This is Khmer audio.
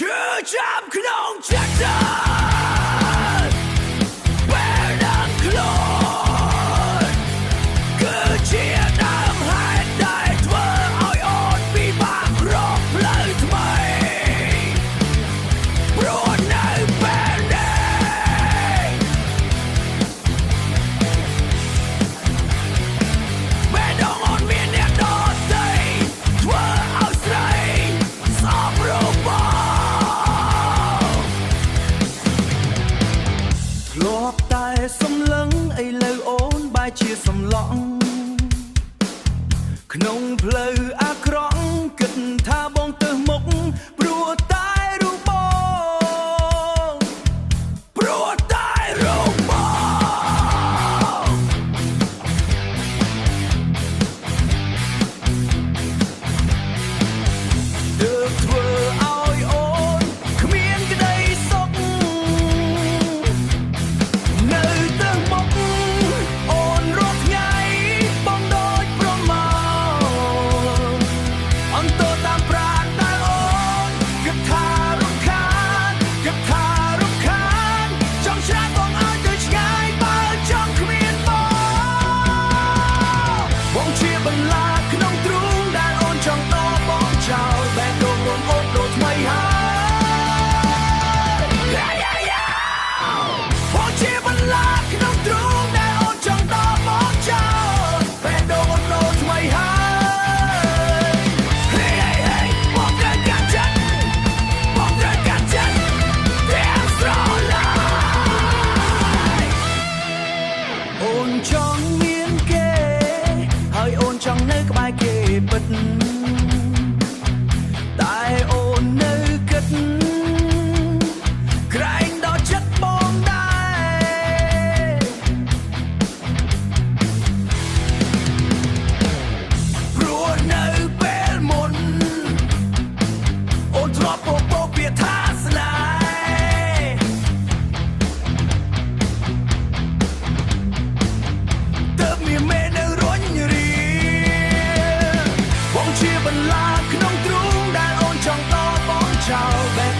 ชื่อจำขนมจากเธอเป็นดังโคลนคือเชียร์น้ำให้ได้เธอเอาอ่อนปีบางรอบเลยทำไมโปรดในเป็นเองแม่ดองอ่อนเมียเนี่ยโดนใจเธอเอาใส่สอบรูปบอធ្លាប់តែសំឡឹងឥឡូវអូនបែរជាសំឡងក្នុងផ្លូវអាក្រក់គិតថាបងទៅមុខព្រោះតែរូបបងព្រោះតែរូបបងទើបធ្វើឲ្យអូនគ្មានក្តីសុខនៅទៅមុខអូនរត់ថ្ងៃបងដូចប្រមាអន្តរតាមប្រាណតែអូនគិតថារំខានគិតថារំខានចង់ឆ្លាតបងឲ្យទៅឆ្ងាយបើចង់គ្មានបងជាបន្លាក្នុងទ្រូងដែលអូនចង់តបងចោលបែបដូនអូនដូនថ្មីហើយបងជាបន្លាក្នុងទ្រូងដែលអូនចង់តបងចោលបែបដូនអូនថ្មីហើយបងត្រូវការចិត្តបងត្រូវការចិត្តទាំងស្រឡាញ់អូនចង់មានគេហើយអូនចង់នៅក្បែរគេពិតតែអូននៅគិតក្រែងដល់ចិត្តបងដែរព្រោះនៅពេលមុនអូនធ្លាប់ពោពោពាក្យថាស្នេហ៍ទើបមានមេនៅរុញរាបងជាបន្លាក្នុងទ្រូងដែលអូនចង់តបងចោលបែប